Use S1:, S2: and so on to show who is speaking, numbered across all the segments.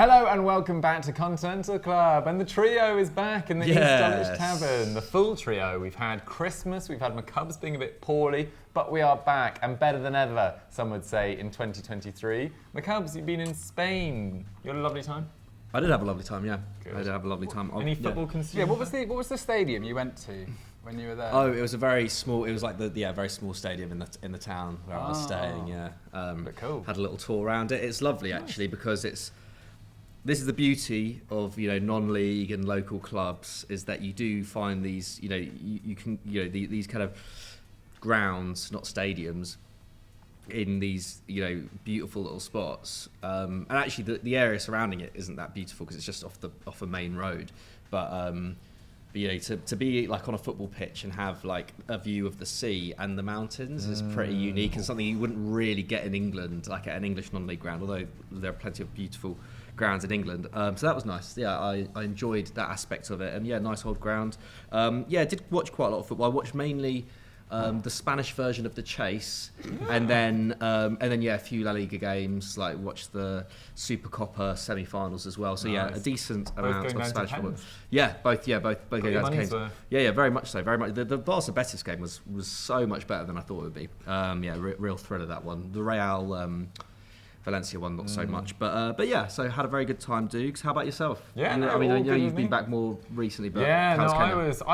S1: Hello and welcome back to Continental Club, and the trio is back in the East Dulwich Tavern. The full trio. We've had Christmas, we've had McCubs being a bit poorly, but we are back and better than ever, some would say, in 2023. McCubs, you've been in Spain. You had a lovely time?
S2: I did have a lovely time, yeah.
S1: Good.
S2: I did have a lovely time.
S1: Any football consumed?
S3: Yeah, what was the stadium you went to when you were there?
S2: Oh, it was a very small. It was like very small stadium in the town where I was staying. Yeah,
S1: but cool.
S2: Had a little tour around it. It's lovely actually because this is the beauty of non-league and local clubs is that you do find these you can these kind of grounds, not stadiums, in these beautiful little spots. And actually the area surrounding it isn't that beautiful because it's just off a main road. But to be like on a football pitch and have like a view of the sea and the mountains is pretty unique and something you wouldn't really get in England, like at an English non-league ground, although there are plenty of beautiful grounds in England. So that was nice. Yeah, I enjoyed that aspect of it. And yeah, nice old ground. I did watch quite a lot of football. I watched mainly the Spanish version of The Chase, and then a few La Liga games, like watched the Supercopa semi-finals as well. So
S1: nice.
S2: A decent
S1: Both
S2: amount
S1: going
S2: of
S1: down
S2: Spanish
S1: to
S2: football.
S1: pens?
S2: Yeah, both going down to pens. Yeah, very much so, very much. The Barca Betis game was so much better than I thought it would be. Real thriller, that one. The Real Valencia one, not so much, but yeah. So had a very good time, Dukes. How about yourself?
S1: Yeah,
S2: I know you've been back more recently, but
S1: I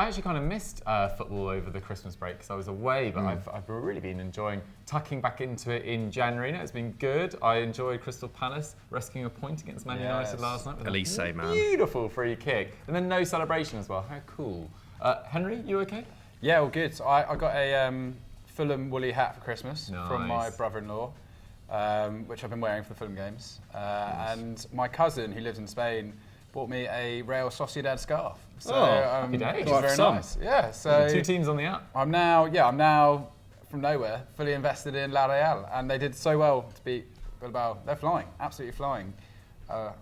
S1: actually kind of missed football over the Christmas break because I was away, but I've really been enjoying tucking back into it in January. It's been good. I enjoyed Crystal Palace rescuing a point against Man United last night with
S2: Elise, man.
S1: Beautiful free kick, and then no celebration as well. How cool. Henry, you okay?
S3: Yeah, all good. So I got a Fulham woolly hat for Christmas from my brother-in-law. Which I've been wearing for the Fulham games. And my cousin, who lives in Spain, bought me a Real Sociedad scarf. So,
S1: happy days.
S3: Which is very nice. Yeah, so
S1: two teams on the up.
S3: I'm now from nowhere fully invested in La Real, and they did so well to beat Bilbao. They're flying, absolutely flying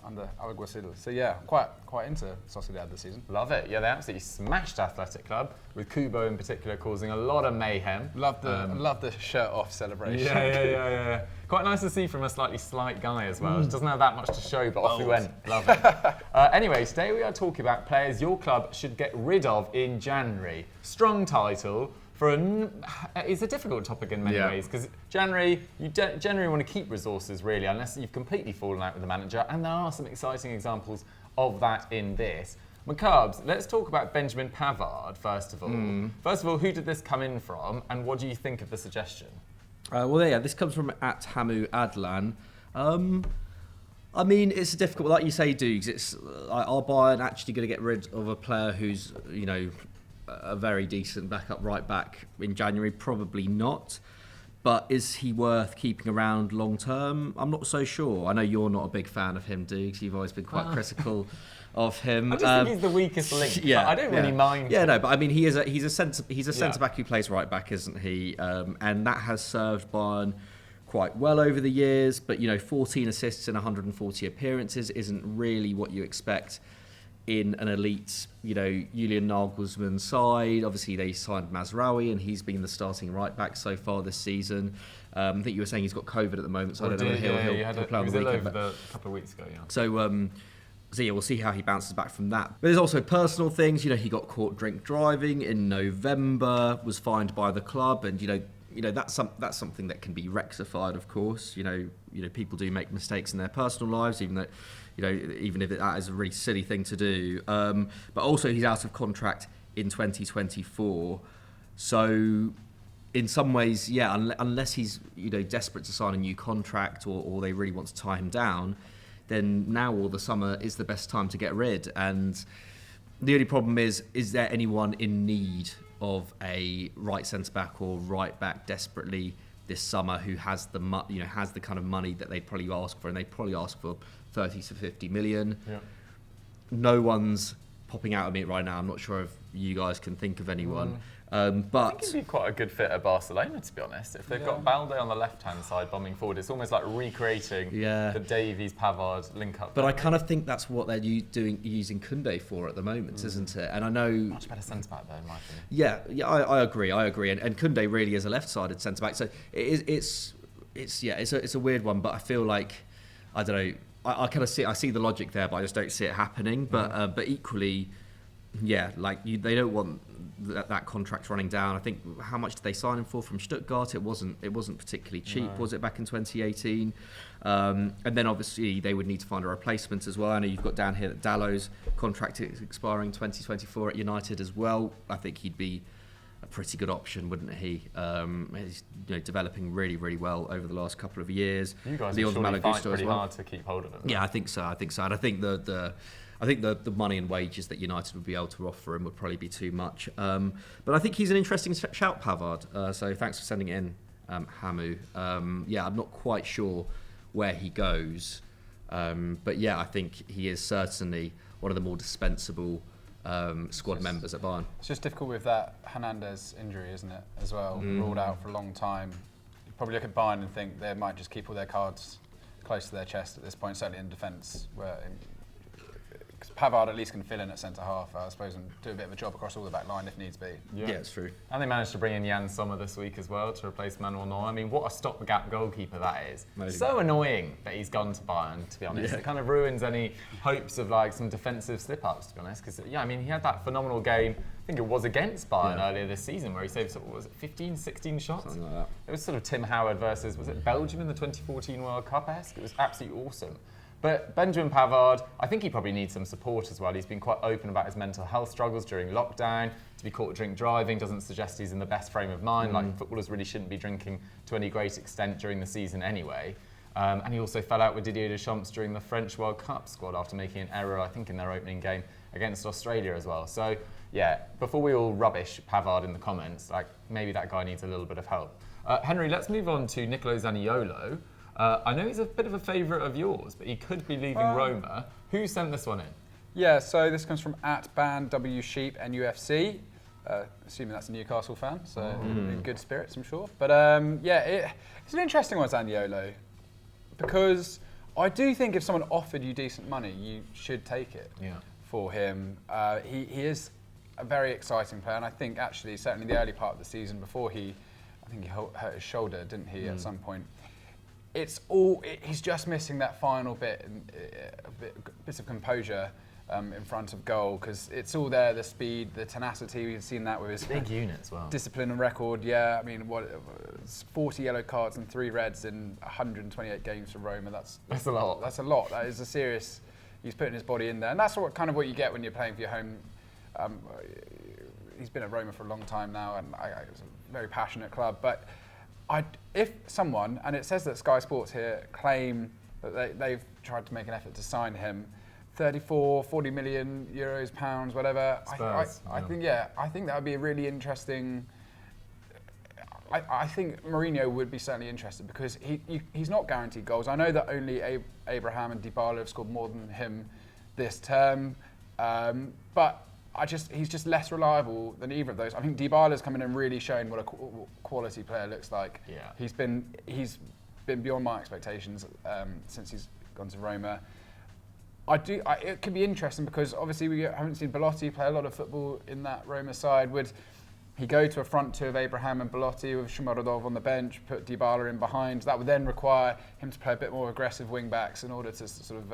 S3: under Alguacil. So yeah, quite into Sociedad this season.
S1: Love it. Yeah, they absolutely smashed Athletic Club, with Kubo in particular causing a lot of mayhem.
S3: Love the shirt off celebration.
S1: Yeah. Quite nice to see from a slight guy as well. Doesn't have that much to show, but off we went. Love it. Anyway, today we are talking about players your club should get rid of in January. Strong title. It's a difficult topic in many ways because January, you generally want to keep resources really, unless you've completely fallen out with the manager, and there are some exciting examples of that in this. McCubs, let's talk about Benjamin Pavard first of all. First of all, who did this come in from, and what do you think of the suggestion?
S2: This comes from @Hamu Adlan. I mean, it's difficult, like you say, Dukes. It's are Bayern actually going to get rid of a player who's a very decent backup right back in January? Probably not. But is he worth keeping around long term? I'm not so sure. I know you're not a big fan of him, Dukes. You've always been quite critical of him.
S1: I just think he's the weakest link. I don't really mind.
S2: Yeah, no, but I mean, he's a centre back who plays right back, isn't he? And that has served Bayern quite well over the years. But 14 assists in 140 appearances isn't really what you expect in an elite, Julian Nagelsmann side. Obviously, they signed Mazraoui, and he's been the starting right back so far this season. I think you were saying he's got COVID at the moment, so I don't know if he'll play on the weekend.
S1: A couple of weeks ago, yeah.
S2: So we'll see how he bounces back from that. But there's also personal things. He got caught drink driving in November, was fined by the club, and that's something that can be rectified, of course. People do make mistakes in their personal lives, even if that is a really silly thing to do. But also he's out of contract in 2024. So in some ways, unless he's desperate to sign a new contract or they really want to tie him down, then now or the summer is the best time to get rid. And the only problem is there anyone in need of a right centre back or right back desperately this summer who has the kind of money that they'd probably ask for, and they'd probably ask for 30 to 50 million. Yeah. No one's popping out at me right now. I'm not sure if you guys can think of anyone. But
S1: I think it'd be quite a good fit at Barcelona, to be honest. If they've got Balde on the left-hand side bombing forward, it's almost like recreating the Davies-Pavard link-up.
S2: But I kind of think that's what they're using Koundé for at the moment, isn't it? And I know
S1: much better centre-back though, in my opinion.
S2: Yeah, I agree. And Koundé really is a left-sided centre-back, so it's a weird one. But I feel like, I don't know, I kind of see the logic there, but I just don't see it happening. But equally, yeah, like they don't want that contract running down. I think how much did they sign him for from Stuttgart? It wasn't particularly cheap, was it, back in 2018? And then obviously they would need to find a replacement as well. I know you've got down here that Dallow's contract is expiring 2024 at United as well. I think he'd be a pretty good option, wouldn't he? He's developing really, really well over the last couple of years.
S1: You guys will surely fight pretty hard to keep hold of him.
S2: Yeah, I think so. And I think the money and wages that United would be able to offer him would probably be too much. But I think he's an interesting shout, Pavard. So thanks for sending it in, Hamu. Yeah, I'm not quite sure where he goes. But yeah, I think he is certainly one of the more dispensable squad members at Bayern.
S3: It's just difficult with that Hernandez injury, isn't it, as well? Ruled out for a long time. You probably look at Bayern and think they might just keep all their cards close to their chest at this point, certainly in defence, where Pavard at least can fill in at centre-half, I suppose, and do a bit of a job across all the back line if needs be.
S2: Yeah, it's true.
S1: And they managed to bring in Jan Sommer this week as well to replace Manuel Neuer. I mean, what a stop-the-gap goalkeeper that is.
S2: Amazing.
S1: So annoying that he's gone to Bayern, to be honest.
S2: Yeah.
S1: It kind of ruins any hopes of like some defensive slip-ups, to be honest. Because, yeah, I mean, he had that phenomenal game, I think it was against Bayern earlier this season, where he saved, what was it, 15, 16 shots?
S2: Something like that.
S1: It was sort of Tim Howard versus, was it Belgium in the 2014 World Cup-esque? It was absolutely awesome. But Benjamin Pavard, I think he probably needs some support as well. He's been quite open about his mental health struggles during lockdown. To be caught drink driving doesn't suggest he's in the best frame of mind. Like, footballers really shouldn't be drinking to any great extent during the season anyway. And he also fell out with Didier Deschamps during the French World Cup squad after making an error, I think, in their opening game against Australia as well. So, yeah, before we all rubbish Pavard in the comments, like, maybe that guy needs a little bit of help. Henry, let's move on to Nicolo Zaniolo. I know he's a bit of a favourite of yours, but he could be leaving Roma. Who sent this one in?
S3: Yeah, so this comes from @BandWSheep NUFC. Assuming that's a Newcastle fan, so in good spirits, I'm sure. But it's an interesting one, Zaniolo, because I do think if someone offered you decent money, you should take it for him. He is a very exciting player, and I think actually, certainly in the early part of the season, before I think he hurt his shoulder, didn't he, at some point? He's just missing that final bit of composure in front of goal, because it's all there, the speed, the tenacity. We've seen that with his
S1: big unit as well.
S3: Discipline and record. Yeah, I mean, it's 40 yellow cards and 3 reds in 128 games for Roma. That's
S1: a lot.
S3: That's a lot. That is a serious. He's putting his body in there, and that's what you get when you're playing for your home. He's been at Roma for a long time now, and it's a very passionate club, but. If someone, and it says that Sky Sports here claim that they've tried to make an effort to sign him, 34, 40 million euros, pounds, whatever.
S1: Spurs,
S3: I think that would be a really interesting. I think Mourinho would be certainly interested, because he's not guaranteed goals. I know that only Abraham and Dybala have scored more than him this term, but. He's just less reliable than either of those. I think Dybala's come in and really shown what a quality player looks like.
S1: Yeah.
S3: He's been beyond my expectations since he's gone to Roma. It could be interesting, because obviously we haven't seen Belotti play a lot of football in that Roma side. Would he go to a front two of Abraham and Belotti with Shomurodov on the bench, put Dybala in behind? That would then require him to play a bit more aggressive wing backs in order to sort of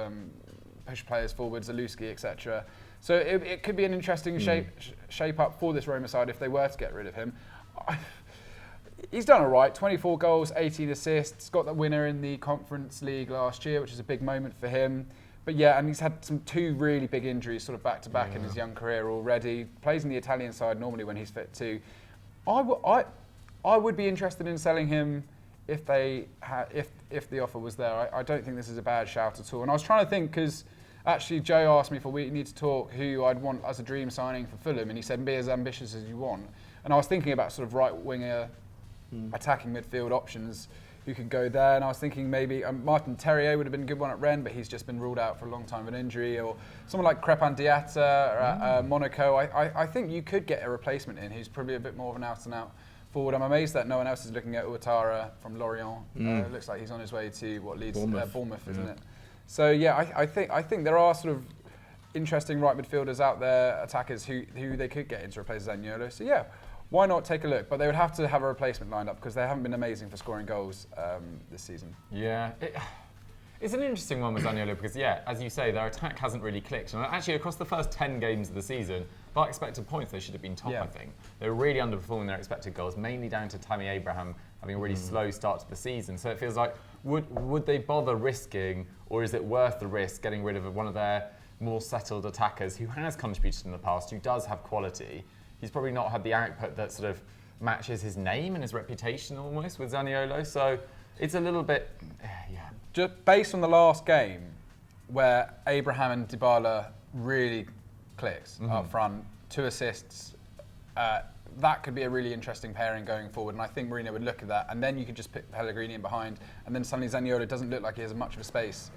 S3: push players forwards, Zaluski, etc. So it could be an interesting shape up for this Roma side if they were to get rid of him. He's done all right, 24 goals, 18 assists, got the winner in the Conference League last year, which is a big moment for him. But yeah, and he's had 2 really big injuries sort of back to back in his young career already. Plays in the Italian side normally when he's fit too. I would be interested in selling him if the offer was there. I don't think this is a bad shout at all. And I was trying to think, because actually Joe asked me if we need to talk who I'd want as a dream signing for Fulham, and he said, be as ambitious as you want. And I was thinking about sort of right winger, attacking midfield options who could go there, and I was thinking maybe Martin Terrier would have been a good one at Rennes, but he's just been ruled out for a long time with an injury, or someone like Crépin Diatta at Monaco. I think you could get a replacement in who's probably a bit more of an out-and-out forward. I'm amazed that no one else is looking at Ouattara from Lorient. It looks like he's on his way to Bournemouth, isn't it? So yeah, I think there are sort of interesting right midfielders out there, attackers who they could get in to replace Zaniolo. So yeah, why not take a look? But they would have to have a replacement lined up, because they haven't been amazing for scoring goals this season.
S1: Yeah, It's an interesting one with Zaniolo because, yeah, as you say, their attack hasn't really clicked. And actually, across the first 10 games of the season, by expected points, they should have been top, I think. They were really underperforming their expected goals, mainly down to Tammy Abraham having a really slow start to the season. So it feels like, would they bother risking, or is it worth the risk, getting rid of one of their more settled attackers who has contributed in the past, who does have quality? He's probably not had the output that sort of matches his name and his reputation almost with Zaniolo. So it's a little bit,
S3: Just based on the last game, where Abraham and Dybala really clicked up front, 2 assists, that could be a really interesting pairing going forward. And I think Mourinho would look at that. And then you could just put Pellegrini in behind. And then suddenly Zaniolo doesn't look like he has much of a space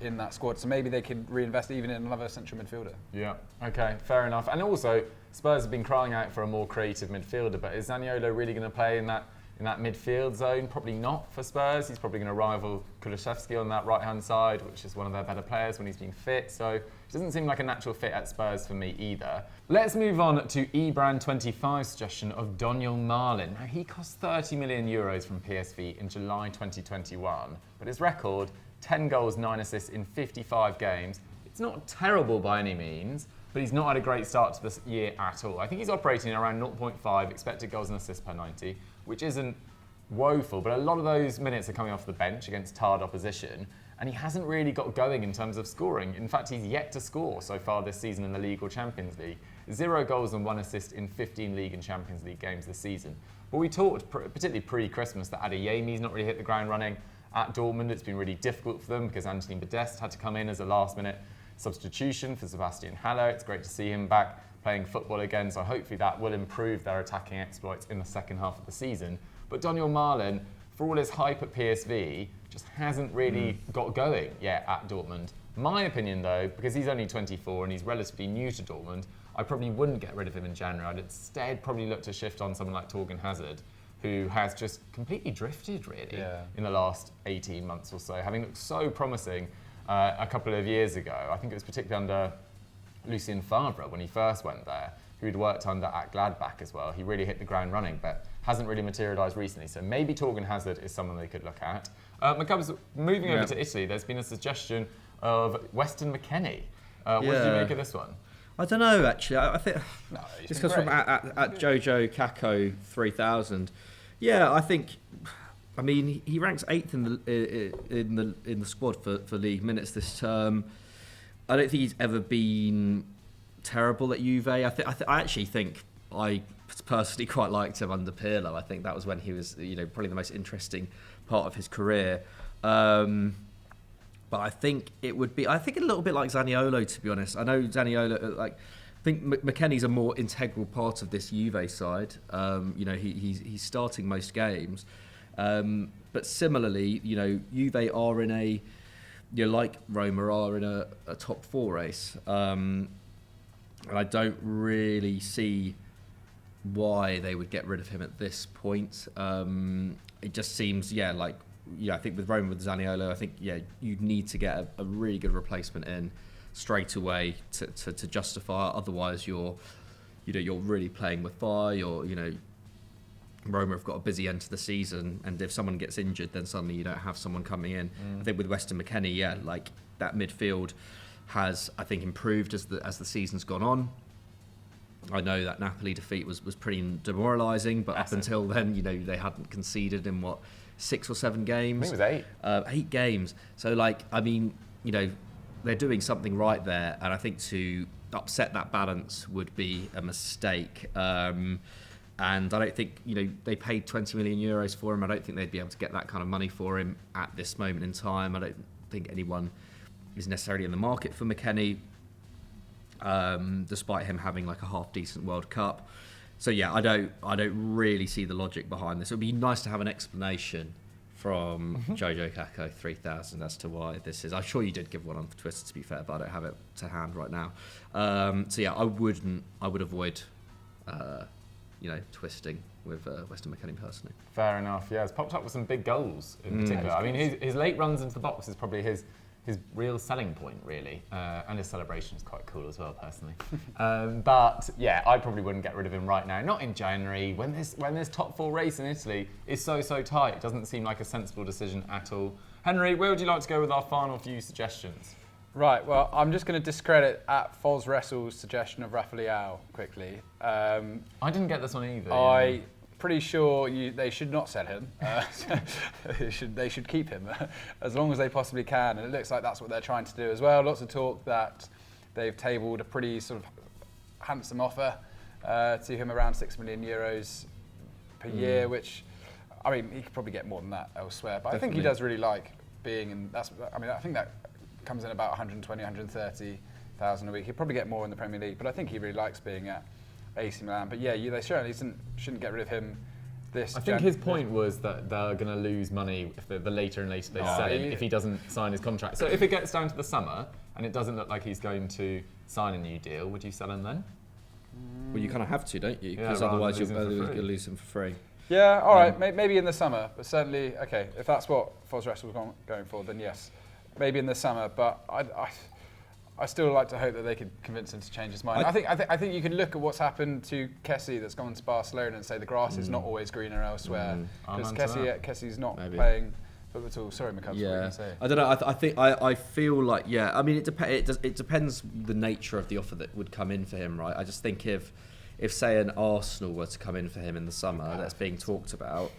S3: in that squad. So maybe they could reinvest even in another central midfielder.
S1: Yeah, okay, fair enough. And also, Spurs have been crying out for a more creative midfielder. But is Zaniolo really going to play in that midfield zone? Probably not for Spurs. He's probably going to rival Kulusevski on that right-hand side, which is one of their better players when he's been fit. So it doesn't seem like a natural fit at Spurs for me either. Let's move on to Ebran25's suggestion of Donyell Malen. Now, he cost 30 million euros from PSV in July 2021, but his record, 10 goals, 9 assists in 55 games. It's not terrible by any means, but he's not had a great start to this year at all. I think he's operating around 0.5 expected goals and assists per 90, which isn't woeful, but a lot of those minutes are coming off the bench against tired opposition, and he hasn't really got going in terms of scoring. In fact, he's yet to score so far this season in the League or Champions League. 0 goals and 1 assist in 15 League and Champions League games this season. But we talked, particularly pre-Christmas, that Adeyemi's not really hit the ground running at Dortmund. It's been really difficult for them because Anthony Modeste had to come in as a last-minute substitution for Sebastian Haller. It's great to see him back playing football again, so hopefully that will improve their attacking exploits in the second half of the season. But Donyell Malen, for all his hype at PSV, just hasn't really got going yet at Dortmund. My opinion, though, because he's only 24 and he's relatively new to Dortmund, I probably wouldn't get rid of him in January. I'd instead probably look to shift on someone like Torgan Hazard, who has just completely drifted, really, in the last 18 months or so, having looked so promising a couple of years ago. I think it was particularly under Lucien Favre when he first went there, who he'd worked under at Gladbach as well. He really hit the ground running, but hasn't really materialised recently. So maybe Torgan Hazard is someone they could look at. McCubs, moving over to Italy, there's been a suggestion of Weston McKennie. What did you make of this one?
S2: I don't know, actually. I think this comes from at Jojo Kako 3000. Yeah, I think. I mean, he ranks 8th in the squad for league minutes this term. I don't think he's ever been terrible at Juve. I actually think I personally quite liked him under Pirlo. I think that was when he was, probably the most interesting part of his career. But I think it would be. I think a little bit like Zaniolo, to be honest. I know Zaniolo. I think McKennie's a more integral part of this Juve side. He's starting most games. But similarly, Juve are in a, like Roma are in a top 4 race. And I don't really see why they would get rid of him at this point. It just seems, I think with Roma, with Zaniolo, I think, you'd need to get a really good replacement in straight away to justify it. Otherwise, you're really playing with fire. Roma have got a busy end to the season, and if someone gets injured, then suddenly you don't have someone coming in. I think with Weston McKennie, that midfield has, I think, improved as the season's gone on. I know that Napoli defeat was pretty demoralising, but up until then, they hadn't conceded in 6 or 7 games.
S1: I think it was 8.
S2: 8 games. So, they're doing something right there, and I think to upset that balance would be a mistake. And I don't think, they paid 20 million euros for him. I don't think they'd be able to get that kind of money for him at this moment in time. I don't think anyone is necessarily in the market for McKennie, despite him having a half-decent World Cup. So I don't really see the logic behind this. It would be nice to have an explanation from Jojo Kako 3000 as to why this is. I'm sure you did give one on Twitter, to be fair, but I don't have it to hand right now. I would avoid twisting with Weston McKennie personally.
S1: Fair enough. Yeah, it's popped up with some big goals in particular. I mean, his late runs into the box is probably his real selling point, really, and his celebration is quite cool as well, personally. But I probably wouldn't get rid of him right now. Not in January, when this top 4 race in Italy is so tight. It doesn't seem like a sensible decision at all. Henry, where would you like to go with our final few suggestions?
S3: Right, well, I'm just going to discredit at Foz Wrestle's suggestion of Rafa Leao quickly.
S1: I didn't get this one either.
S3: I'm pretty sure they should not sell him. They should keep him as long as they possibly can, and it looks like that's what they're trying to do as well. Lots of talk that they've tabled a pretty sort of handsome offer to him, around €6 million per year, which, I mean, he could probably get more than that elsewhere. But
S2: Definitely.
S3: I think he does really like being in. I think that comes in about 120, 130,000 a week. He'll probably get more in the Premier League, but I think he really likes being at AC Milan. But yeah, they certainly shouldn't get rid of him this.
S1: I think his point was that they're going to lose money if the later and later they sell him if he doesn't sign his contract. So if it gets down to the summer and it doesn't look like he's going to sign a new deal, would you sell him then?
S2: Well, you kind of have to, don't you? Because otherwise you're going to lose him for free.
S3: Yeah, all right, maybe in the summer, but certainly, okay, if that's what Foz Wrestle was going for, then yes, maybe in the summer. But I still like to hope that they could convince him to change his mind. I think you can look at what's happened to Kessie that's gone to Barcelona and say the grass is not always greener elsewhere, because Kessie's not playing football at all. Sorry, McCubs, what were you going to say?
S2: I don't know. I feel like, yeah. I mean, it depends the nature of the offer that would come in for him, right? I just think if say an Arsenal were to come in for him in the summer, that's being talked about,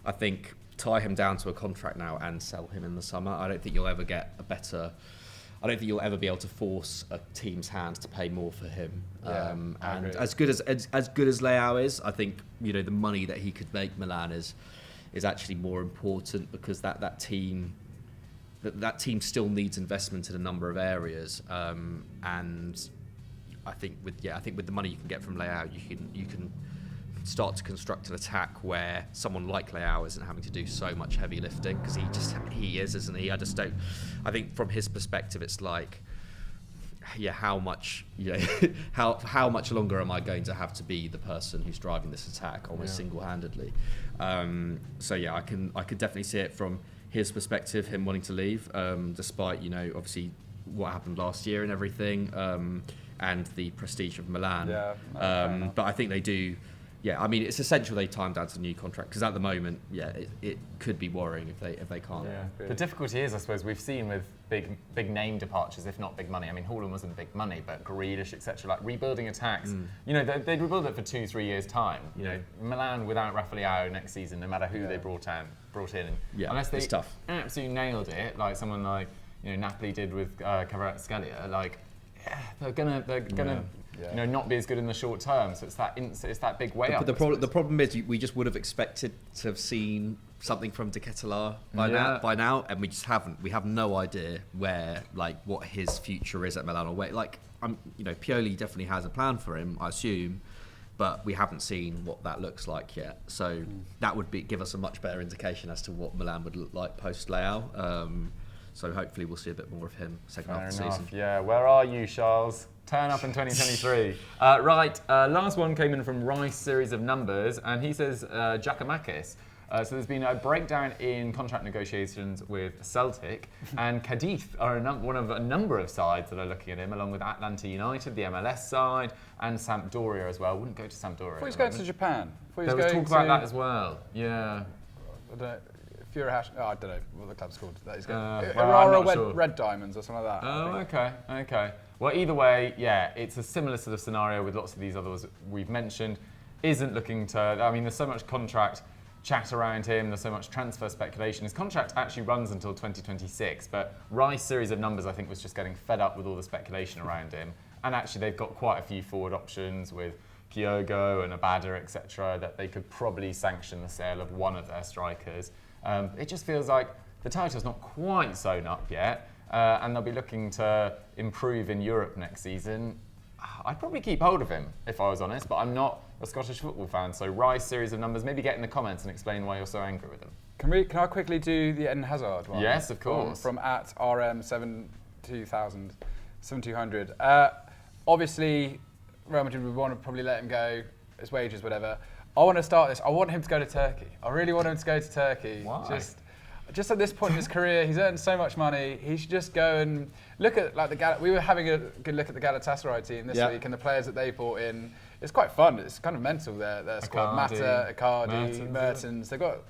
S2: I think tie him down to a contract now and sell him in the summer. I don't think you'll ever get a better. I don't think you'll ever be able to force a team's hands to pay more for him. And as good as Leao is, I think the money that he could make Milan is actually more important, because that team still needs investment in a number of areas. And I think with the money you can get from Leao, you can start to construct an attack where someone like Leao isn't having to do so much heavy lifting, because he is, isn't he? I think from his perspective, it's like, how much how much longer am I going to have to be the person who's driving this attack almost single-handedly? So yeah, I could definitely see it from his perspective, him wanting to leave, despite obviously what happened last year and everything, and the prestige of Milan. But I think they do. Yeah, I mean, it's essential they time down to a new contract, because at the moment, it could be worrying if they can't.
S1: Yeah. The difficulty is, I suppose, we've seen with big name departures, if not big money. I mean, Haaland wasn't big money, but Grealish, etc. Like rebuilding attacks, they'd rebuild it for 2-3 years' time. Milan without Rafa Leao next season, no matter who they brought in, unless they absolutely nailed it, like someone like Napoli did with Kvaratskhelia, like they're gonna. Not be as good in the short term. So it's that big way up.
S2: The problem is we just would have expected to have seen something from De Ketelaere by now, and we just haven't. We have no idea what his future is at Milan, or where. Pioli definitely has a plan for him, I assume, but we haven't seen what that looks like yet. So that would give us a much better indication as to what Milan would look like post Leao. So hopefully we'll see a bit more of him second half of the season.
S1: Yeah, where are you, Charles? Turn up in 2023. Last one came in from Rice Series of Numbers, and he says Giakoumakis. So there's been a breakdown in contract negotiations with Celtic, and Cadiz are one of a number of sides that are looking at him, along with Atalanta United, the MLS side, and Sampdoria as well. Wouldn't go to Sampdoria.
S3: I thought he was going to Japan.
S1: There was talk about that as well. Yeah.
S3: I don't know. I don't know what the club's called. That he's going.
S1: Sure.
S3: Red Diamonds or something like that.
S1: Oh, okay. Well, either way, it's a similar sort of scenario with lots of these others we've mentioned. Isn't looking to. I mean, there's so much contract chat around him. There's so much transfer speculation. His contract actually runs until 2026, but Rice Series of Numbers, I think, was just getting fed up with all the speculation around him. And actually, they've got quite a few forward options with Kyogo and Abada, etc., that they could probably sanction the sale of one of their strikers. It just feels like the title's not quite sewn up yet, and they'll be looking to improve in Europe next season. I'd probably keep hold of him, if I was honest, but I'm not a Scottish football fan. So Rice Series of Numbers, maybe get in the comments and explain why you're so angry with him.
S3: Can I quickly do the Eden Hazard one?
S1: Yes, of course.
S3: From at RM7200. Obviously, Real Madrid would want to probably let him go, his wages, whatever. I want to start this. I want him to go to Turkey. I really want him to go to Turkey.
S1: Why?
S3: Just at this point in his career, he's earned so much money. He should just go and look at we were having a good look at the Galatasaray team this week and the players that they brought in. It's quite fun. It's kind of mental. Their squad: Mata, Icardi, Mertens. They've got.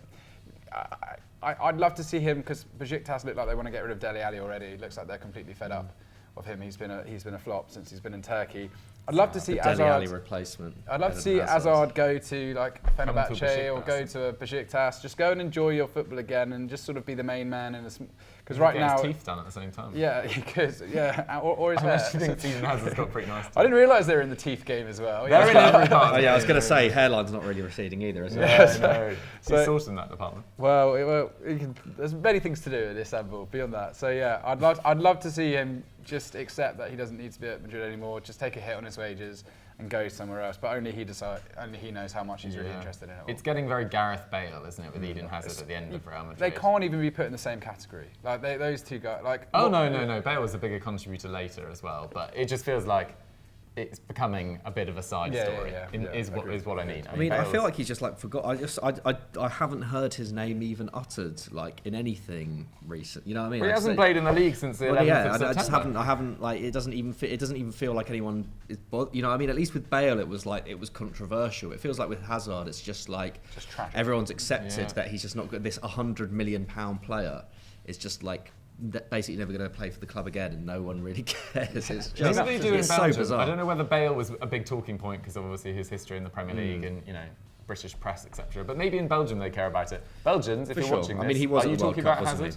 S3: I'd love to see him, because Besiktas look like they want to get rid of Dele Alli already. It looks like they're completely fed up of him. He's been a flop since he's been in Turkey. I'd love to see
S2: Dele Alli replacement.
S3: I'd love to see Hazard go to like Fenerbahce or go to a Besiktas. Just go and enjoy your football again, and just sort of be the main man in a. Because right now,
S1: his teeth done at the same time.
S3: Yeah, he could. Yeah, or his hair.
S1: I actually think Eden Hazard's got pretty nice teeth.
S3: I didn't realise they were in the teeth game as well.
S1: They're in every part.
S2: I was going to say hairline's not really receding either, is it?
S1: Yeah, no. He's sorted in that department.
S3: Well, there's many things to do in Istanbul beyond that. So yeah, I'd love to see him just accept that he doesn't need to be at Madrid anymore. Just take a hit on his wages and go somewhere else. But only he knows how much he's really interested in it all.
S1: It's getting very Gareth Bale, isn't it, with Eden Hazard at the end of Real Madrid?
S3: They can't even be put in the same category. Like those two guys. Like
S1: no. Bale was a bigger contributor later as well. But it just feels like it's becoming a bit of a side story. Is what I mean.
S2: I mean, I feel like he's just like forgot. I haven't heard his name even uttered like in anything recent. You know what I mean?
S1: Well, he hasn't played in the league since the 11th of September.
S2: I haven't like it doesn't even feel like anyone is. You know what I mean? At least with Bale, it was controversial. It feels like with Hazard, it's just like everyone's accepted that he's just not good. This £100 million player is just like. Basically never going to play for the club again, and no one really cares. It's just
S1: they do in Belgium.
S2: So bizarre.
S1: I don't know whether Bale was a big talking point because obviously his history in the Premier League and British press, etc. But maybe in Belgium they care about it. Belgians, if you're watching this,
S2: I mean, he was
S1: are you talking about Hazard?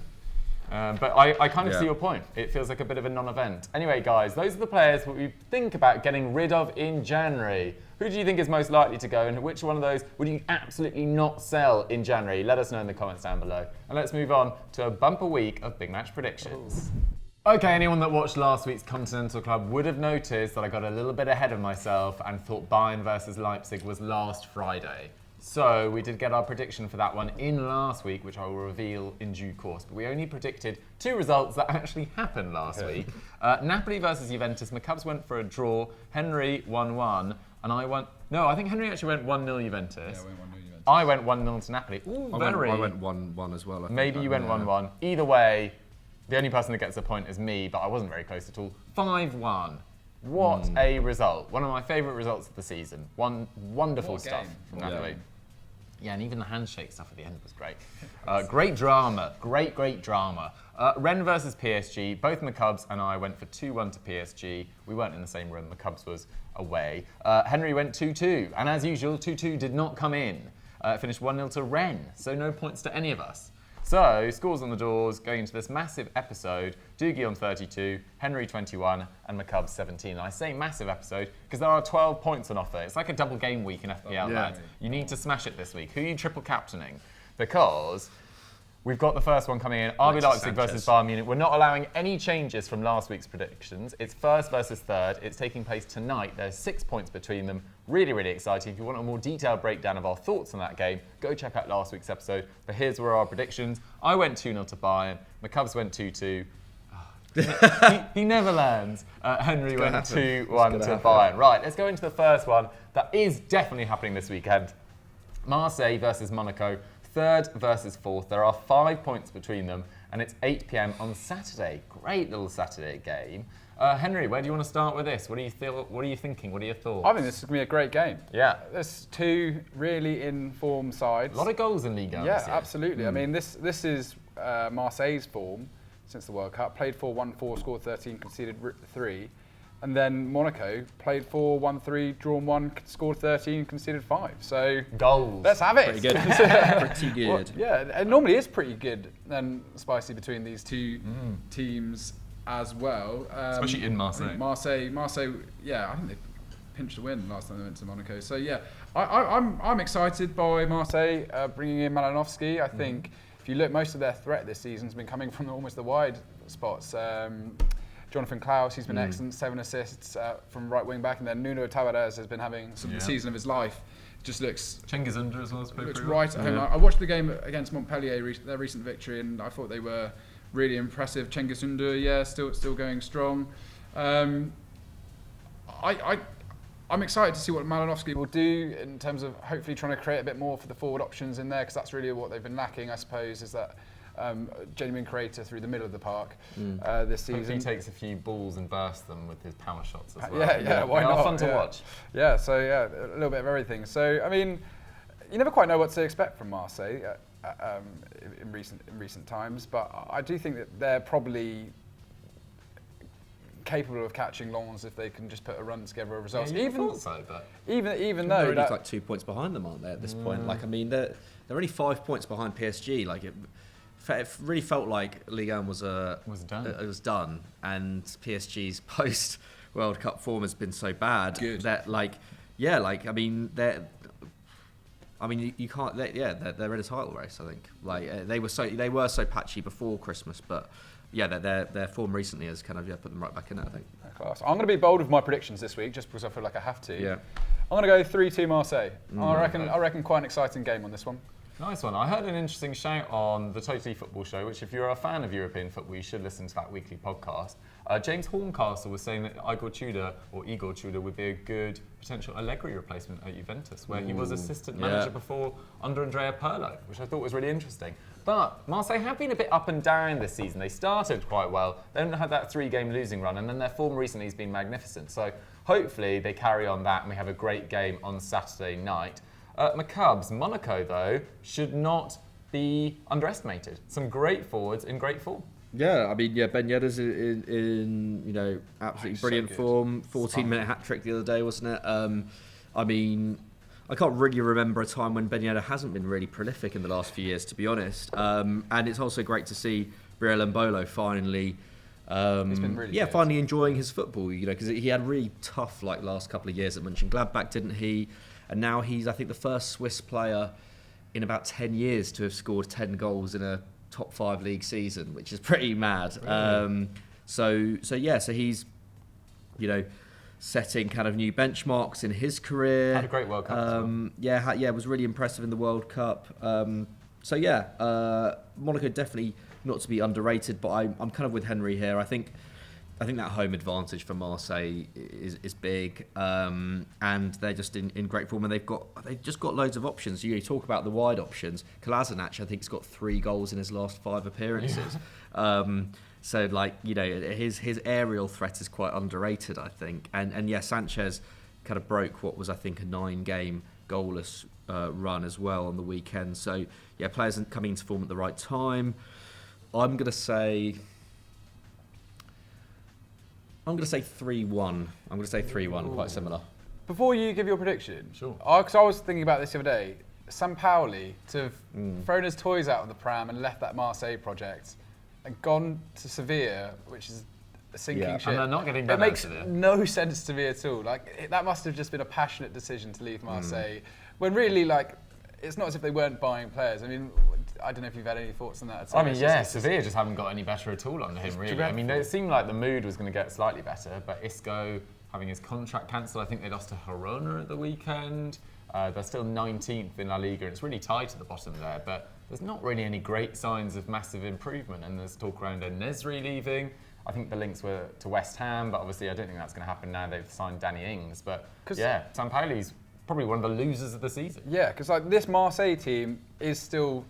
S1: But I kind of see your point. It feels like a bit of a non-event. Anyway, guys, those are the players that we think about getting rid of in January. Who do you think is most likely to go, and which one of those would you absolutely not sell in January? Let us know in the comments down below. And let's move on to a bumper week of big match predictions. Okay, anyone that watched last week's Continental Club would have noticed that I got a little bit ahead of myself and thought Bayern versus Leipzig was last Friday. So we did get our prediction for that one in last week, which I will reveal in due course. But we only predicted two results that actually happened last week. Napoli versus Juventus. McCubs went for a draw. Henry 1-1. And I went... No, I think Henry actually went 1-0 Juventus.
S3: Yeah, I went 1-0 Juventus.
S1: I went 1-0 to Napoli. Ooh,
S2: I went 1-1 as well.
S1: Maybe you went 1-1. Either way, the only person that gets a point is me, but I wasn't very close at all. 5-1. What a result. One of my favourite results of the season. Wonderful stuff from Napoli. Yeah, and even the handshake stuff at the end was great. Great drama. Great drama. Rennes versus PSG. Both McCubs and I went for 2-1 to PSG. We weren't in the same room. McCubs was away. Henry went 2-2. And as usual, 2-2 did not come in. Finished 1-0 to Rennes. So no points to any of us. So, scores on the doors going into this massive episode. Dougie on 32, Henry 21, and McCubs 17. And I say massive episode because there are 12 points on offer. It's like a double game week in FPL, lads. You need to smash it this week. Who are you triple captaining? Because we've got the first one coming in. RB Leipzig versus Bayern Munich. We're not allowing any changes from last week's predictions. It's first versus third. It's taking place tonight. There's 6 points between them. Really, really exciting. If you want a more detailed breakdown of our thoughts on that game, go check out last week's episode. But here's where our predictions. I went 2-0 to Bayern. McCubs went 2-2. He never lands. Henry went 2-1 to Bayern. Right, let's go into the first one. That is definitely happening this weekend. Marseille versus Monaco. Third versus fourth. There are 5 points between them, and it's 8 p.m. on Saturday. Great little Saturday game. Henry, where do you want to start with this? What are you thinking? What are your thoughts?
S3: I think this is going to be a great game.
S1: Yeah.
S3: There's two really in-form sides.
S1: A lot of goals in Ligue 1
S3: Yeah,
S1: this year.
S3: absolutely. I mean, this is Marseille's form since the World Cup. Played 4, won 4, scored 13, conceded 3. And then Monaco played 4, won 3, drawn 1, scored 13, conceded 5. So
S1: goals.
S3: Let's have it.
S2: Pretty good. Pretty good.
S3: Well, yeah, it normally is pretty good and spicy between these two teams as well.
S1: Especially in Marseille.
S3: Marseille. Yeah, I think they pinched a win last time they went to Monaco. So yeah, I'm excited by Marseille bringing in Malinovsky. I think if you look, most of their threat this season has been coming from almost the wide spots. Jonathan Klaus, he's been excellent, 7 assists from right wing back, and then Nuno Tavares has been having the season of his life. Just looks
S1: Cengiz Under as well.
S3: Looks right at home. I watched the game against Montpellier, their recent victory, and I thought they were really impressive. Cengiz Under, still going strong. I'm excited to see what Malinovsky will do in terms of hopefully trying to create a bit more for the forward options in there, because that's really what they've been lacking, I suppose, is that genuine creator through the middle of the park this season.
S1: Hopefully he takes a few balls and bursts them with his power shots as well.
S3: Yeah, why not?
S1: Fun to watch.
S3: Yeah, so a little bit of everything. So, I mean, you never quite know what to expect from Marseille. in recent times, but I do think that they're probably capable of catching Lens if they can just put a run together of results.
S1: Yeah, even so, but
S3: even
S2: they're
S3: though
S2: only like 2 points behind them, aren't they? At this point, like I mean, they're only 5 points behind PSG. Like it really felt like Ligue 1 was done. It was done, and PSG's post World Cup form has been so bad that you can't. They're in a title race. I think they were so patchy before Christmas, but yeah, their form recently has kind of put them right back in it, I think.
S3: Class. I'm going to be bold with my predictions this week, just because I feel like I have to.
S2: Yeah.
S3: I'm going to go 3-2 Marseille. I reckon quite an exciting game on this one.
S1: Nice one. I heard an interesting shout on the Totally Football Show, which if you're a fan of European football, you should listen to that weekly podcast. James Horncastle was saying that Igor Tudor would be a good potential Allegri replacement at Juventus, where he was assistant manager before under Andrea Pirlo, which I thought was really interesting. But Marseille have been a bit up and down this season. They started quite well, then had that 3-game losing run, and then their form recently has been magnificent. So hopefully they carry on that and we have a great game on Saturday night. McCubs, Monaco though, should not be underestimated. Some great forwards in great form.
S2: Yeah, I mean, Ben Yedder's in absolutely brilliant form. 14-minute hat-trick the other day, wasn't it? I mean, I can't really remember a time when Ben Yedder hasn't been really prolific in the last few years, to be honest. And it's also great to see Brielle Mbolo finally,
S3: He's been really good.
S2: finally enjoying his football. Because he had really tough last couple of years at Mönchengladbach, didn't he? And now he's, I think, the first Swiss player in about 10 years to have scored 10 goals in a top 5 league season, which is pretty mad. Really? So he's, setting kind of new benchmarks in his career.
S1: Had a great World Cup as well.
S2: Was really impressive in the World Cup. Monaco definitely not to be underrated, but I'm kind of with Henry here. I think that home advantage for Marseille is big, and they're just in great form, and they've just got loads of options. You talk about the wide options. Kolasinac, I think, has got 3 goals in his last 5 appearances. Yeah. So his aerial threat is quite underrated, I think. And Sanchez kind of broke what was, I think, a 9-game goalless run as well on the weekend. So players coming into form at the right time. I'm going to say 3-1. I'm going to say 3-1, quite similar.
S3: Before you give your prediction,
S1: sure.
S3: Because I was thinking about this the other day, Sampaoli to have thrown his toys out of the pram and left that Marseille project and gone to Sevilla, which is a sinking ship.
S1: And they're not getting better.
S3: It makes no sense to me at all. That must have just been a passionate decision to leave Marseille, when really, it's not as if they weren't buying players. I mean, I don't know if you've had any thoughts on that at all.
S1: I mean, Sevilla just haven't got any better at all under him, really. Dreadful. I mean, it seemed like the mood was going to get slightly better, but Isco having his contract cancelled, I think they lost to Girona at the weekend. They're still 19th in La Liga, and it's really tight at the bottom there, but there's not really any great signs of massive improvement, and there's talk around Nesri leaving. I think the links were to West Ham, but obviously I don't think that's going to happen now they've signed Danny Ings. But Sampaoli's probably one of the losers of the season. Yeah, because this Marseille team is still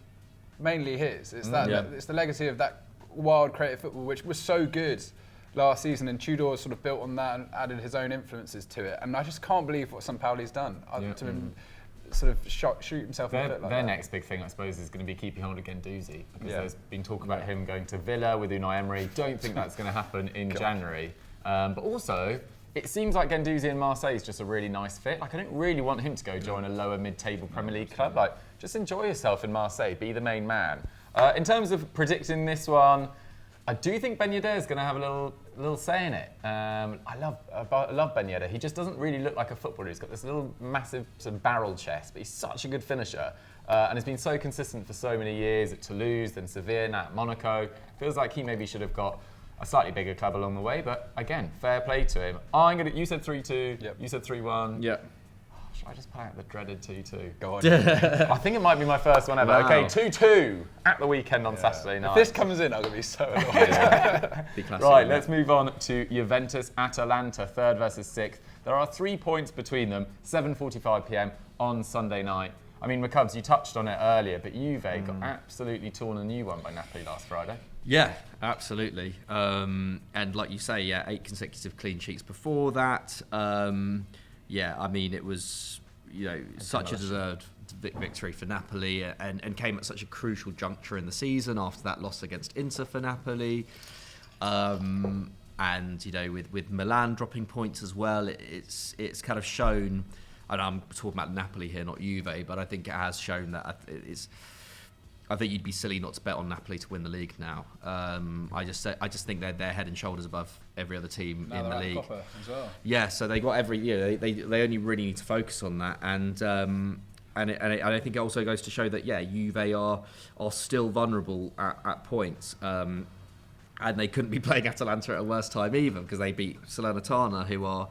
S1: mainly his. It's it's the legacy of that wild creative football, which was so good last season, and Tudor sort of built on that and added his own influences to it. And I just can't believe what Sampaoli's done to sort of shoot himself in the foot like their
S3: that.
S1: next big thing, I suppose, is going to be keeping hold of Guendouzi, because there's been talk about him going to Villa with Unai Emery. Don't think that's going to happen in January. But also, it seems like Guendouzi and Marseille is just a really nice fit. I don't really want him to go join a lower mid-table Premier League club. Just enjoy yourself in Marseille, be the main man. In terms of predicting this one, I do think Ben Yedder is going to have a little say in it. I love Ben Yedder. He just doesn't really look like a footballer. He's got this little massive sort of barrel chest, but he's such a good finisher. And has been so consistent for so many years at Toulouse, then Sevilla, now at Monaco. Feels like he maybe should have got a slightly bigger club along the way, but again, fair play to him. You said 3-2, you said 3-1.
S2: Yeah.
S1: Should I just play out the dreaded 2-2?
S3: Go on.
S1: I think it might be my first one ever. Wow. Okay, 2-2 at the weekend on Saturday night.
S3: If this comes in, I'm going to be so annoyed.
S1: Right, let's move on to Juventus Atalanta, 3rd versus 6th. There are 3 points between them, 7:45 p.m. on Sunday night. I mean, McCubs, you touched on it earlier, but Juve got absolutely torn a new one by Napoli last Friday.
S2: Yeah, absolutely. And like you say, 8 consecutive clean sheets before that. I mean, it was, such a victory for Napoli, and came at such a crucial juncture in the season after that loss against Inter for Napoli. And with Milan dropping points as well, it's kind of shown. And I'm talking about Napoli here, not Juve, but I think it has shown that I think you'd be silly not to bet on Napoli to win the league now. I just think they're head and shoulders above every other team in the league.
S3: Copper as well.
S2: Yeah, so they got every year. They only really need to focus on that, and I think it also goes to show that Juve are still vulnerable at points. And they couldn't be playing Atalanta at a worse time either, because they beat Salernitana, who are,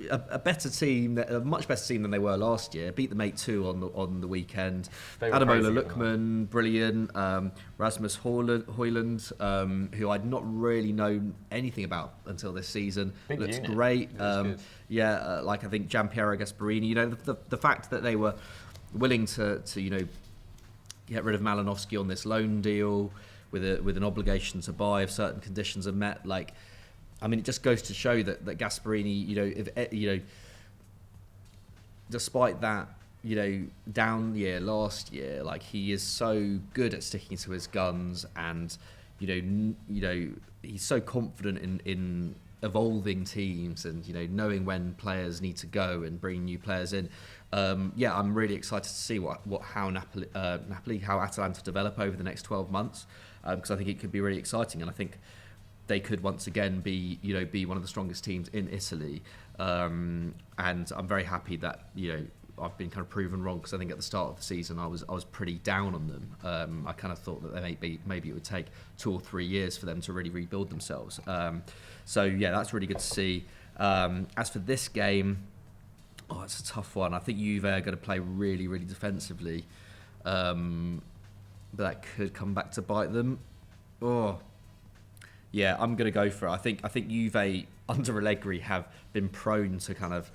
S2: a better team, a much better team than they were last year. Beat them 8-2 on the weekend. Ademola Lookman, brilliant. Rasmus Højlund, who I'd not really known anything about until this season. Looks great. I think Gianpiero Gasperini. The fact that they were willing to get rid of Malinovsky on this loan deal, with an obligation to buy if certain conditions are met, it just goes to show that Gasperini, despite that, down year last year, he is so good at sticking to his guns, and he's so confident in evolving teams and knowing when players need to go and bringing new players in. I'm really excited to see how how Atalanta develop over the next 12 months. Because I think it could be really exciting, and I think they could once again be one of the strongest teams in Italy. And I'm very happy that I've been kind of proven wrong, because I think at the start of the season I was pretty down on them. I kind of thought that maybe it would take 2 or 3 years for them to really rebuild themselves. That's really good to see. As for this game, it's a tough one. I think Juve are going to play really, really defensively. But that could come back to bite them. I'm going to go for it. I think Juve under Allegri have been prone to kind of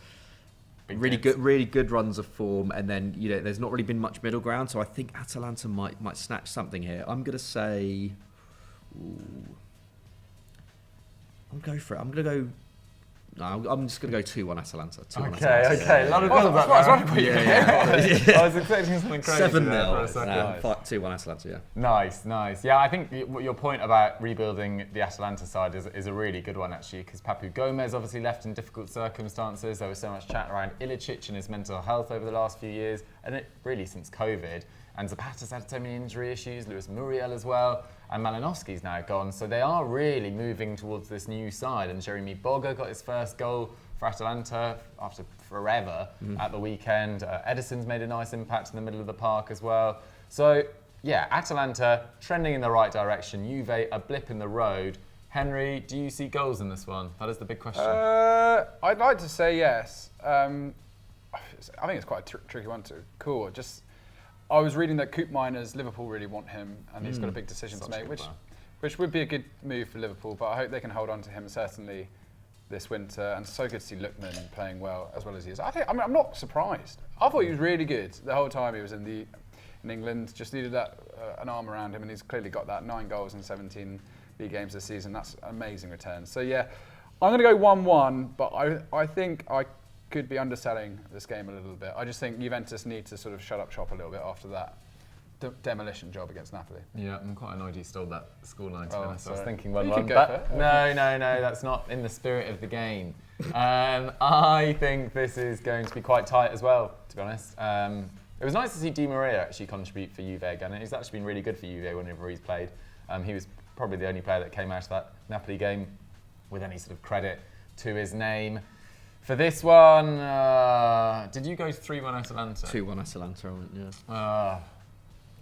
S2: really good runs of form, and then there's not really been much middle ground. So I think Atalanta might snatch something here. I'm going to say, I'm going for it. I'm going to go. No, I'm just going to go 2-1 Atalanta. 2-1 Atalanta.
S1: Okay. A lot of goals back there. I was expecting something crazy
S2: 7-0.
S1: there for a second.
S2: 2-1 Atalanta, yeah.
S1: Nice. Yeah, I think your point about rebuilding the Atalanta side is a really good one, actually, because Papu Gomez obviously left in difficult circumstances. There was so much chat around Ilicic and his mental health over the last few years, and it really since COVID. And Zapata's had so many injury issues, Luis Muriel as well, and Malinovsky's now gone. So they are really moving towards this new side. And Jeremy Boga got his first goal for Atalanta after forever at the weekend. Edison's made a nice impact in the middle of the park as well. So, Atalanta trending in the right direction. Juve, a blip in the road. Henry, do you see goals in this one? That is the big question.
S3: I'd like to say yes. I think it's quite a tricky one to call. I was reading that Koopmeiners, Liverpool really want him, and he's got a big decision to make, which would be a good move for Liverpool. But I hope they can hold on to him certainly this winter. And so good to see Lookman playing well as he is. I'm not surprised. I thought he was really good the whole time he was in England. Just needed that an arm around him, and he's clearly got that. 9 goals in 17 league games this season. That's an amazing return. So I'm going to go 1-1, but I think I could be underselling this game a little bit. I just think Juventus need to sort of shut up shop a little bit after that demolition job against Napoli.
S1: Yeah, I'm quite annoyed you stole that scoreline to be honest. I was thinking 1-1,
S3: but
S1: no, that's not in the spirit of the game. I think this is going to be quite tight as well, to be honest. It was nice to see Di Maria actually contribute for Juve again. He's actually been really good for Juve whenever he's played. He was probably the only player that came out of that Napoli game with any sort of credit to his name. For this one, did you go 3-1 Atalanta?
S2: 2-1 Atalanta, I went, yeah.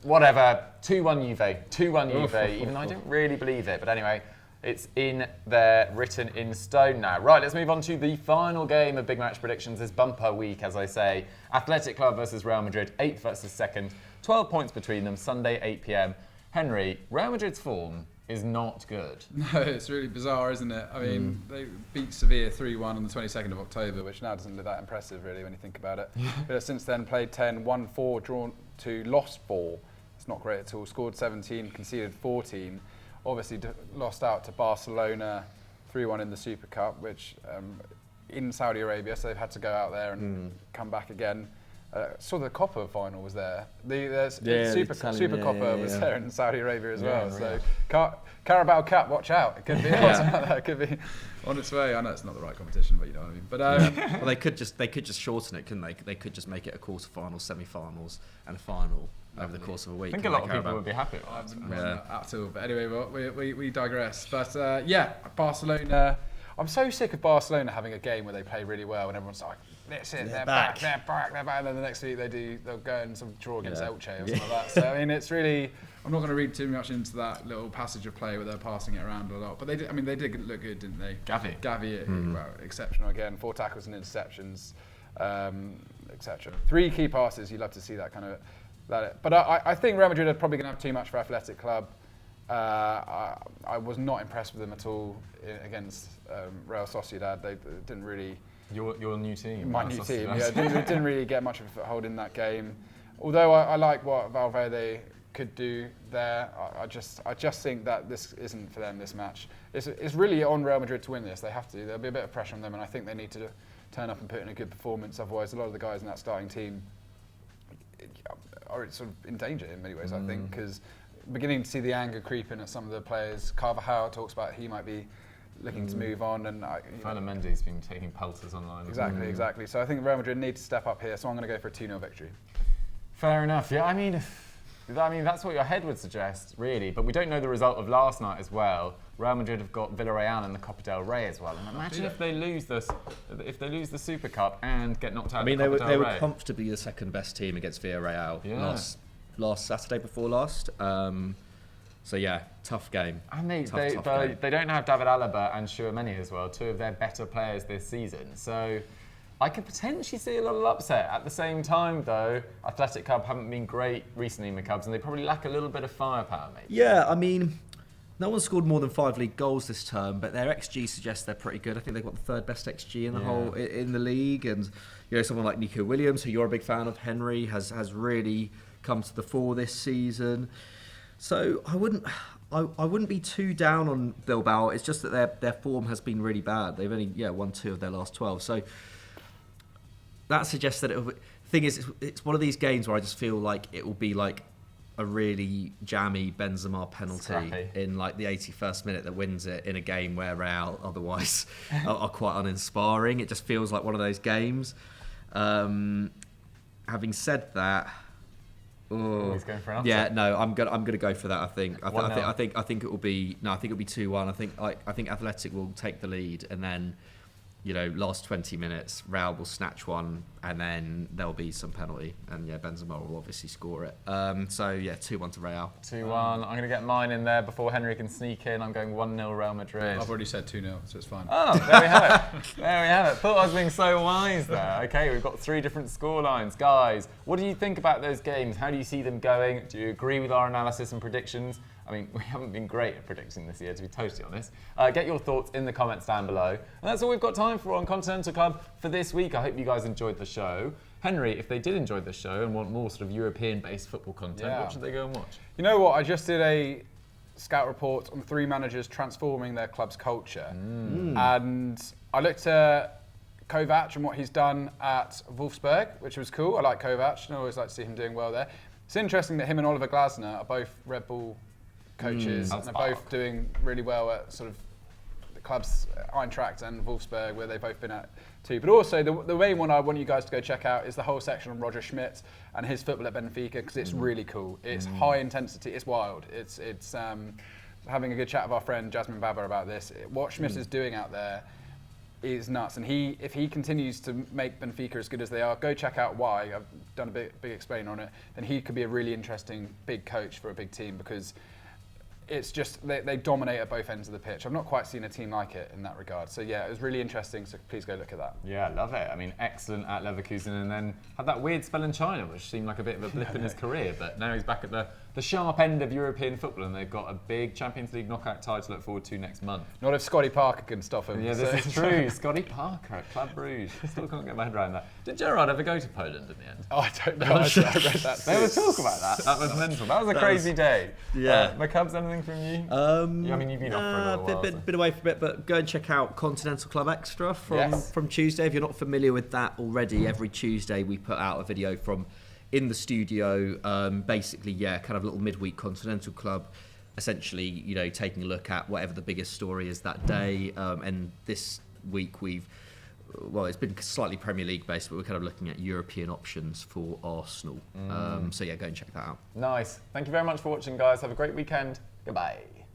S1: Whatever, 2-1 Juve, 2-1 Juve, even though I don't really believe it. But anyway, it's in there, written in stone now. Right, let's move on to the final game of Big Match Predictions, this bumper week, as I say. Athletic Club versus Real Madrid, 8th versus 2nd, 12 points between them, Sunday, 8 p.m. Henry, Real Madrid's form is not good.
S3: No, it's really bizarre, isn't it? I mean, they beat Sevilla 3-1 on the 22nd of October, which now doesn't look that impressive, really, when you think about it. But since then, played 10, won 4, drawn 2, lost 4. It's not great at all. Scored 17, conceded 14. Obviously, lost out to Barcelona 3-1 in the Super Cup, which in Saudi Arabia, so they've had to go out there and come back again. saw the Coppa final was there.
S2: the
S3: Super
S2: Italian,
S3: Coppa was there in Saudi Arabia as well.
S1: Really.
S3: So Carabao Cup, watch out! It could be it could be on its way. I know it's not the right competition, but you know what I mean. But
S2: well, they could just shorten it, couldn't they? They could just make it a quarter-final, semi-finals, and a final over the course of a week.
S1: I think a lot of people would be happy with that.
S3: At all. But anyway, well, we digress. But Barcelona. I'm so sick of Barcelona having a game where they play really well and everyone's like, that's it, they're back, they're back. And then the next week they'll go and sort of draw against Elche or something like that. So I mean, it's really. I'm not going to read too much into that little passage of play where they're passing it around a lot. But they did look good, didn't they? Gavi, well, exceptional again. 4 tackles and interceptions, etc. 3 key passes. You'd love to see that kind of. But I think Real Madrid are probably going to have too much for Athletic Club. I was not impressed with them at all against Real Sociedad. They didn't really.
S1: Your new team.
S3: My new team. Yeah, didn't really get much of a foothold in that game. Although I like what Valverde could do there. I just think that this isn't for them. This match. It's really on Real Madrid to win this. They have to. There'll be a bit of pressure on them, and I think they need to turn up and put in a good performance. Otherwise, a lot of the guys in that starting team are sort of in danger in many ways. I think because beginning to see the anger creep in at some of the players. Carvajal talks about he might be looking to move on, and
S1: Fernando Mendy's been taking pelters online.
S3: Exactly. So I think Real Madrid need to step up here. So I'm going to go for a 2-0 victory.
S1: Fair enough. Yeah, I mean, that's what your head would suggest, really. But we don't know the result of last night as well. Real Madrid have got Villarreal in the Copa del Rey as well. And imagine if they lose the Super Cup and get knocked out.
S2: I mean,
S1: of the Copa
S2: they
S1: del
S2: were
S1: Rey.
S2: comfortably the second best team against Villarreal last Saturday before last. So yeah, tough game.
S1: And they don't have David Alaba and Tchouaméni as well, 2 of their better players this season. So I could potentially see a little upset. At the same time, though, Athletic Club haven't been great recently, McCubs, and they probably lack a little bit of firepower, maybe.
S2: Yeah, I mean, no one scored more than 5 league goals this term, but their XG suggests they're pretty good. I think they've got the 3rd best XG in the whole in the league, and someone like Nico Williams, who you're a big fan of, Henry, has really come to the fore this season. So I wouldn't be too down on Bilbao. It's just that their form has been really bad. They've only won 2 of their last 12. So that suggests that thing is, it's one of these games where I just feel like it will be like a really jammy Benzema penalty in like the 81st minute that wins it in a game where Real otherwise are quite uninspiring. It just feels like one of those games. Having said that.
S1: He's going for an upset.
S2: Yeah, no, I'm gonna go for that. I think it will be 2-1. I think Athletic will take the lead, and then last 20 minutes, Real will snatch one, and then there'll be some penalty, and Benzema will obviously score it. 2-1 to Real.
S1: 2-1. I'm going to get mine in there before Henry can sneak in. I'm going 1-0 Real Madrid.
S3: I've already said 2-0, so it's fine.
S1: Oh, there we have it. There we have it. Thought I was being so wise there. Okay, we've got 3 different scorelines. Guys, what do you think about those games? How do you see them going? Do you agree with our analysis and predictions? I mean, we haven't been great at predicting this year, to be totally honest. Get your thoughts in the comments down below. And that's all we've got time for on Continental Club for this week. I hope you guys enjoyed the show. Henry, if they did enjoy the show and want more sort of European-based football content, what should they go and watch? You know what? I just did a scout report on 3 managers transforming their club's culture. And I looked at Kovac and what he's done at Wolfsburg, which was cool. I like Kovac, and I always like to see him doing well there. It's interesting that him and Oliver Glasner are both Red Bull coaches, and they're both doing really well at sort of the clubs Eintracht and Wolfsburg, where they've both been at too. But also the main one I want you guys to go check out is the whole section on Roger Schmidt and his football at Benfica, because it's really cool. It's high intensity. It's wild. It's having a good chat with our friend Jasmine Baber about this. What Schmidt is doing out there is nuts, and if he continues to make Benfica as good as they are, go check out why. I've done a big explain on it. Then he could be a really interesting big coach for a big team, because it's just they dominate at both ends of the pitch. I've not quite seen a team like it in that regard. So yeah, it was really interesting. So please go look at that. Yeah, I love it. I mean, excellent at Leverkusen, and then had that weird spell in China, which seemed like a bit of a blip in his career. But now he's back at the the sharp end of European football, and they've got a big Champions League knockout tie to look forward to next month.
S3: Not if Scotty Parker can stop him.
S1: Yeah, this is true. Scotty Parker at Club Brugge. Still can't get my head around that. Did Gerrard ever go to Poland in the end?
S3: Oh, I don't know. I read that.
S1: There was talk about that. That was mental. That was a crazy day.
S2: Yeah.
S1: McCubs, anything from you? I mean, you've been off for a little while.
S2: Bit away from it, but go and check out Continental Club Extra from Tuesday. If you're not familiar with that already, every Tuesday we put out a video from in the studio, basically, kind of a little midweek Continental Club, essentially, taking a look at whatever the biggest story is that day. And this week it's been slightly Premier League based, but we're kind of looking at European options for Arsenal. So go and check that out.
S1: Nice. Thank you very much for watching, guys. Have a great weekend. Goodbye.